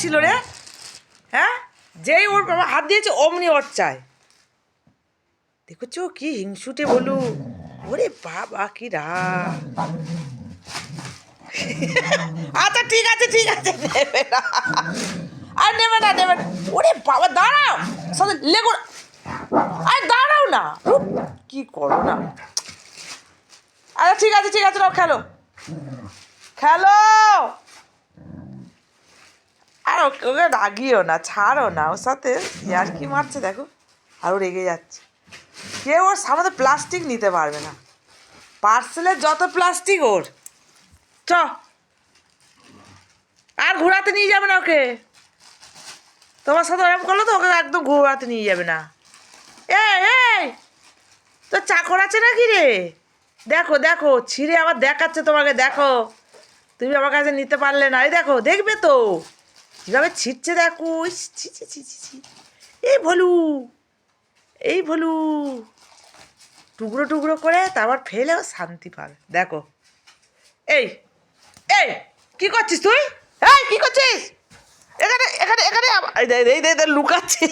ছিল রে? হ্যাঁ, যেই ওর বাবা হাত দিয়েছে অমনি ওর চাই। দেখছো কি হিংসুটে বলু। ওরে বাবা কি রাগ। আচ্ছা ঠিক আছে নেবে না, আর নেবে না। ওরে বাবা দাঁড়াও, সাথে লেগো, আর দাঁড়াও না, কি করো না। আচ্ছা ঠিক আছে নাও খেলো। আর ওকে রাগিও না, ছাড়ো না, ওর সাথে ইয়ার কি মারছে দেখো, আরও রেগে যাচ্ছে। কেউ ওর সামনে প্লাস্টিক নিতে পারবে না, পার্সেলের যত প্লাস্টিক ওর। চ, আর ঘোরাতে নিয়ে যাবে না ওকে। তোমার সাথে ওরকম করলো তো ওকে একদম ঘোরাতে নিয়ে যাবে না। এই তোর চাকর আছে নাকি রে? দেখো ছিঁড়ে আবার দেখাচ্ছে তোমাকে, দেখো তুমি আমার কাছে নিতে পারলে না। এই দেখো, দেখবে তো কীভাবে ছিঁড়ছে, দেখো। ছি। এই ভলু টুকরো করে তারপর ফেলেও শান্তি পাবে। দেখো এই এই কি করছিস তুই? এই কি করছিস? এখানে লুকাচ্ছি।